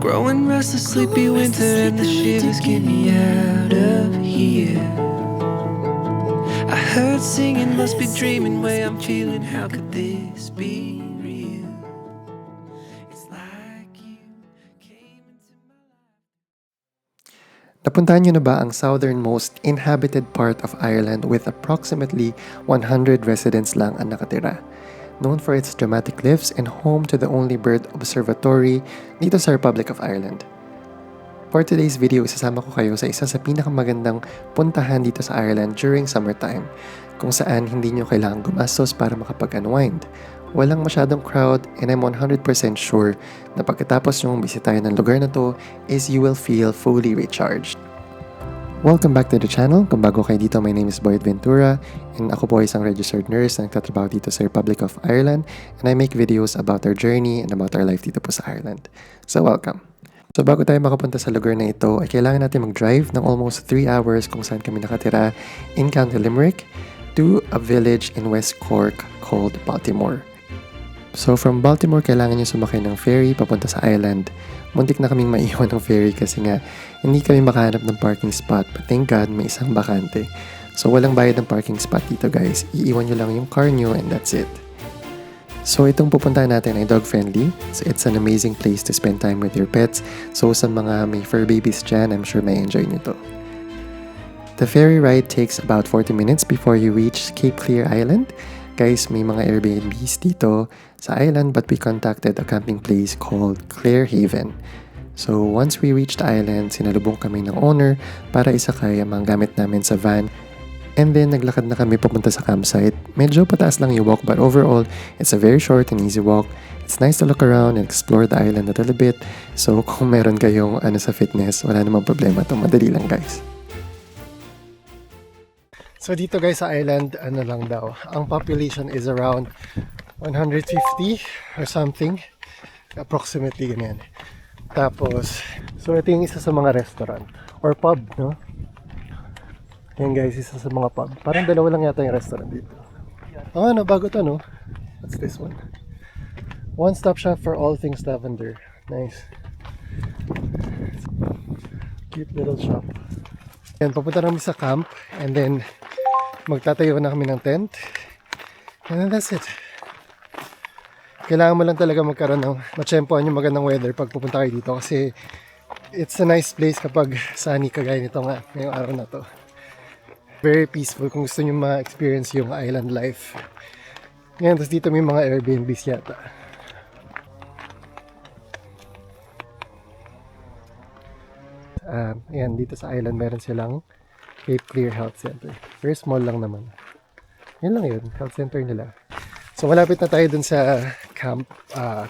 Growing restless, sleepy winter, and the shivers get me out of here. I heard singing, must be dreaming, way I'm feeling, how could this be real? It's like you came into my life. Napuntahan niyo na ba ang southernmost inhabited part of Ireland with approximately 100 residents lang ang nakatira? Known for its dramatic cliffs and home to the only bird observatory dito sa Republic of Ireland. For today's video, isasama ko kayo sa isa sa pinakamagandang puntahan dito sa Ireland during summertime, kung saan hindi nyo kailangang gumastos para makapag-unwind. Walang masyadong crowd, and I'm 100% sure na pagkatapos nyong bisitahin ng lugar na to is you will feel fully recharged. Welcome back to the channel. Kung bago kayo dito, my name is Boyd Ventura and ako po ay isang registered nurse na nagtatrabaho dito sa Republic of Ireland, and I make videos about our journey and about our life dito po sa Ireland. So welcome! So bago tayo makapunta sa lugar na ito, ay kailangan natin mag-drive ng almost 3 hours kung saan kami nakatira in County Limerick to a village in West Cork called Baltimore. So from Baltimore, kailangan nyo sumakay ng ferry papunta sa island. Muntik na kaming maiwan ng ferry kasi nga hindi kami makahanap ng parking spot, but thank God may isang bakante. So walang bayad ng parking spot dito guys, iiwan nyo lang yung car nyo and that's it. So itong pupuntahan natin ay dog friendly, so it's an amazing place to spend time with your pets. So sa mga may fur babies dyan, I'm sure may enjoy nyo to. The ferry ride takes about 40 minutes before you reach Cape Clear Island. Guys, may mga Airbnbs dito sa island, but we contacted a camping place called Clare Haven. So once we reached the island, sinalubong kami ng owner para isakay ang mga gamit namin sa van. And then naglakad na kami papunta sa campsite. Medyo pataas lang yung walk, but overall, it's a very short and easy walk. It's nice to look around and explore the island a little bit. So kung meron kayong sa fitness, wala namang problema ito. Madali lang guys. So dito guys sa island, lang daw, ang population is around 150 or something, approximately ganyan. Tapos, so ito yung isa sa mga restaurant or pub, no? Yan guys, isa sa mga pub. Parang dalawa lang yata yung restaurant dito. Bago to, no? What's this one? One stop shop for all things lavender. Nice. Cute little shop. Yan, papunta namin sa camp and then magtatayo na kami ng tent. And then that's it. Kailangan mo lang talaga magkaroon ng matsyempohan yung magandang weather pag pupunta kayo dito kasi it's a nice place kapag sunny kagaya nito nga ngayong araw na to. Very peaceful kung gusto nyo ma-experience yung island life. Ngayon, tapos dito may mga Airbnbs yata. Ayan, dito sa island meron silang Cape Clear Health Center. Very small lang naman. Yan lang yun, health center nila. So malapit na tayo dun sa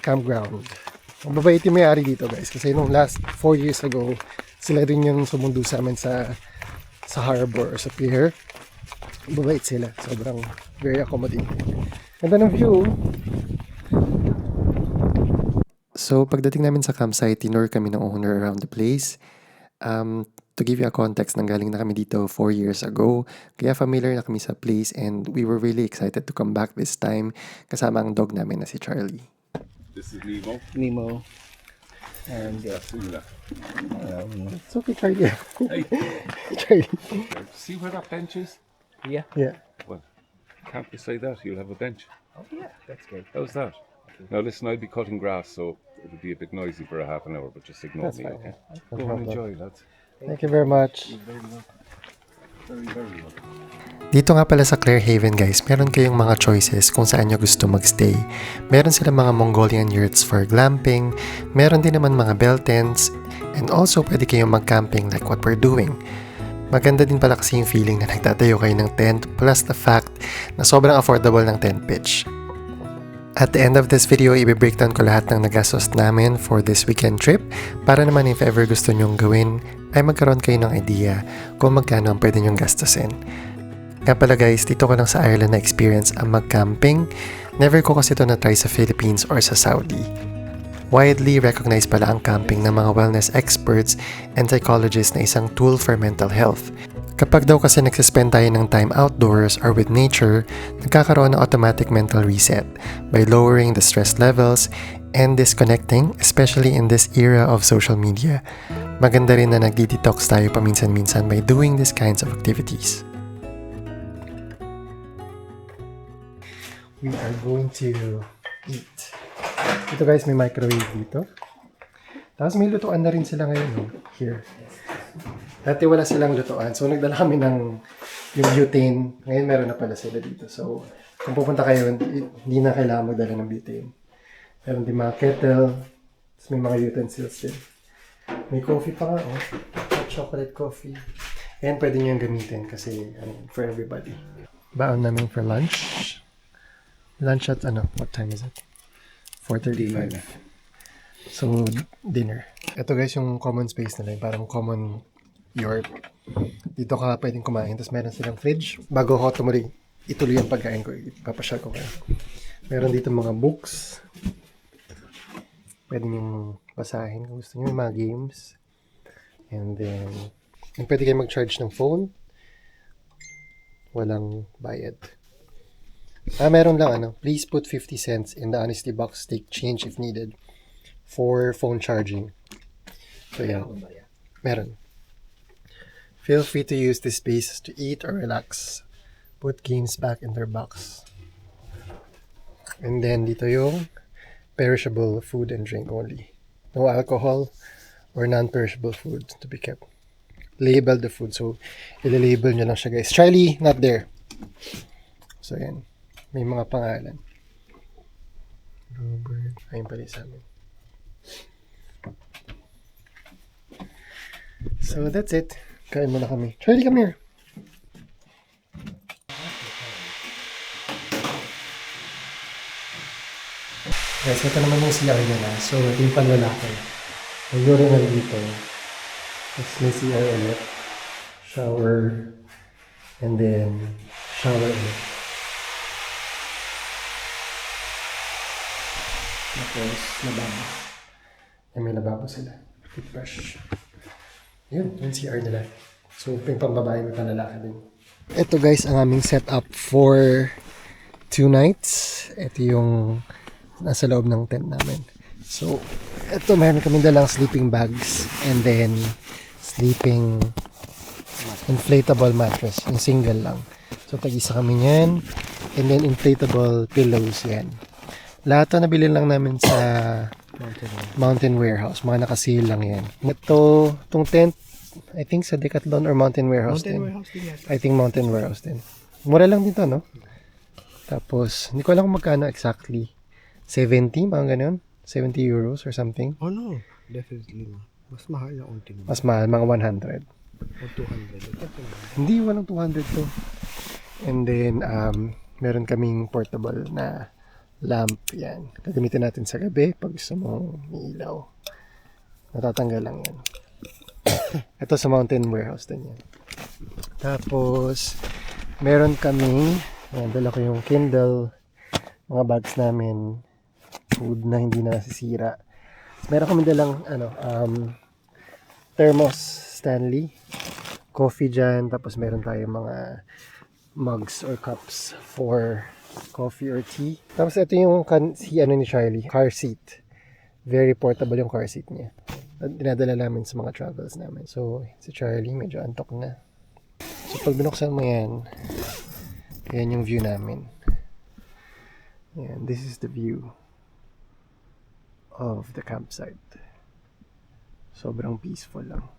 campground. Ang mabait yung may-ari dito guys. Kasi nung last 4 years ago, sila rin yung sumundo sa amin sa harbor or sa pier. Mabait sila. Sobrang very accommodating. Ganda ng view. So pagdating namin sa campsite, tinur kami ng owner around the place. To give you a context, nanggaling na kami dito 4 years ago. Kaya familiar na kami sa place and we were really excited to come back this time kasama ang dog namin na si Charlie. This is Nemo. Nemo. And It's okay, Charlie. Hey, Charlie. see where that bench is? yeah. Yeah. Well, camp beside that, you'll have a bench. Oh yeah, that's good. How's that? Now listen, I'll be cutting grass, so it'll be a bit noisy for a half an hour, but just ignore That's me, fine. okay? No Go and problem. enjoy, lads. Thank you very much. Very, very well. Dito nga pala sa Clare Haven guys, meron kayong mga choices kung saan nyo gusto magstay. Meron sila mga Mongolian yurts for glamping, meron din naman mga bell tents, and also pwede kayong mag-camping like what we're doing. Maganda din pala kasi yung feeling na nagtatayo kayo ng tent plus the fact na sobrang affordable ng tent pitch. At the end of this video, i-breakdown ko lahat ng nagastos namin for this weekend trip para naman if ever gusto nyong gawin ay magkaroon kayo ng idea kung magkano ang pwede nyong gastusin. Kaya pala guys, dito ko lang sa Ireland na experience ang mag-camping. Never ko kasi ito na-try sa Philippines or sa Saudi. Widely recognized pala ang camping ng mga wellness experts and psychologists na isang tool for mental health. Kapag daw kasi nagsispend tayo ng time outdoors or with nature, nagkakaroon ng automatic mental reset by lowering the stress levels and disconnecting, especially in this era of social media. Maganda rin na nagdi-detox tayo paminsan-minsan by doing these kinds of activities. We are going to eat. Ito guys, may microwave dito. Tapos may lutuan na rin sila ngayon, no? Here. Dati wala silang lutuan. So, nagdala kami ng yung butane. Ngayon meron na pala sila dito. So, kung pupunta kayo, hindi na kailangan magdala ng butane. Meron din mga kettle. Tapos may mga utensils din. May coffee pa nga, oh. Hot chocolate coffee. Ayan, pwede nyo yung gamitin kasi for everybody. Baon namin for lunch. Lunch at what time is it? 4:35. So, dinner. Ito guys, yung common space nila. Parang common yard. Dito ka pwedeng kumain. Tapos meron silang fridge. Bago ako ituloy ang pagkain ko. Ipapasyal ko kayo. Meron dito mga books. Pwede nyo basahin kung gusto nyo. Mga games. And then, pwede kayo mag-charge ng phone. Walang bayad. Meron lang please put 50 cents in the honesty box. Take change if needed for phone charging. So yeah, meron. Feel free to use this space to eat or relax. Put games back in their box. And then dito yung perishable food and drink only. No alcohol or non-perishable food to be kept. Label the food. So, ililabel nyo lang siya guys. Charlie, not there. So yan. May mga pangalan. Robert. Ayun pala sa amin. So, that's it. Kain muna kami. Charlie, come here. Guys, ito naman yung CR nila. So, ito yung panlalaki. May urinal dito. Tapos may CR ulit. Shower. And then, shower ulit. Tapos, lababo. May lababo sila. Toothbrush. Yun, yung CR nila. So, yung pambabae, may panlalaki din. Ito guys, ang aming setup for 2 nights. Ito yung nasa loob ng tent namin. So, ito meron kami dalang sleeping bags and then sleeping inflatable mattress. Yung single lang. So, tag-isa kami yan. And then inflatable pillows yan. Lahat na nabili lang namin sa Mountain Warehouse. Mga nakasale lang yan. Itong tent, I think sa Decathlon or Mountain Warehouse din. I think Mountain Warehouse din. Mura lang dito, no? Tapos, hindi ko alam kung magkano exactly. 70, mga ganun? 70 euros or something? Oh no, definitely. Mas mahal na unti. Mas mahal, mga 100. O 200. Hindi, walang 200 to. And then, meron kaming portable na lamp. Yan. Gagamitin natin sa gabi pag gusto mong ilaw. Natatanggal lang yan. Ito sa Mountain Warehouse din yan. Tapos, meron kaming, dala ko yung Kindle, mga bags namin, food na hindi na nasisira. Meron kami dalang, thermos Stanley, coffee dyan, tapos meron tayo mga mugs or cups for coffee or tea. Tapos ito yung ni Charlie, car seat. Very portable yung car seat niya. Dinadala namin sa mga travels namin. So, si Charlie medyo antok na. So, pag binuksan mo yan, yan yung view namin. Yan, this is the view of the campsite. Sobrang peaceful lang.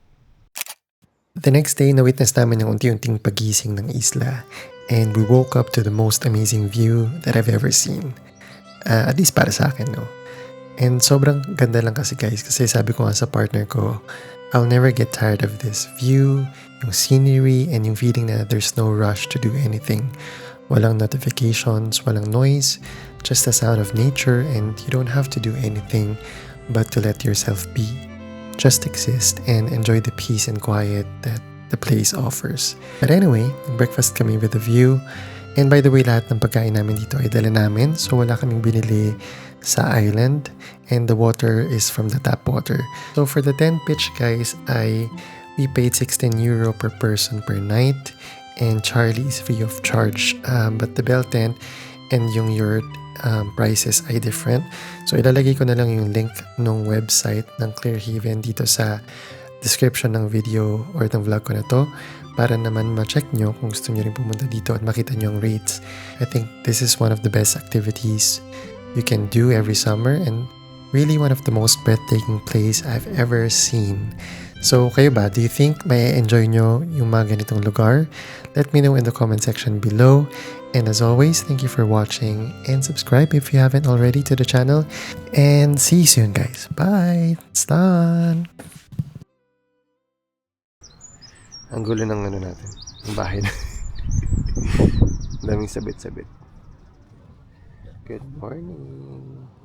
The next day, na-witness namin yung unti-unting pagising ng isla. And we woke up to the most amazing view that I've ever seen. At least para sa akin, no? And sobrang ganda lang kasi guys. Kasi sabi ko nga sa partner ko, I'll never get tired of this view, yung scenery, and yung feeling na there's no rush to do anything. Walang notifications, walang noise, just the sound of nature, and you don't have to do anything but to let yourself be. Just exist and enjoy the peace and quiet that the place offers. But anyway, breakfast kami with a view. And by the way, lahat ng pagkain namin dito ay dala namin. So wala kaming binili sa island. And the water is from the tap water. So for the tent pitch guys, we paid 16 euro per person per night. And Charlie is free of charge. But the bell tent and yung yurt prices ay different. So ilalagay ko na lang yung link ng website ng Clearhaven dito sa description ng video or ng vlog ko na to para naman ma-check nyo kung gusto nyo rin pumunta dito at makita nyo ang rates. I think this is one of the best activities you can do every summer and really one of the most breathtaking place I've ever seen. So, kayo ba? Do you think may enjoy nyo yung mga ganitong lugar? Let me know in the comment section below. And as always, thank you for watching and subscribe if you haven't already to the channel. And see you soon, guys. Bye! It's done! Ang gulo ng ano natin. Ang bahay na. Daming sabit-sabit. Good morning!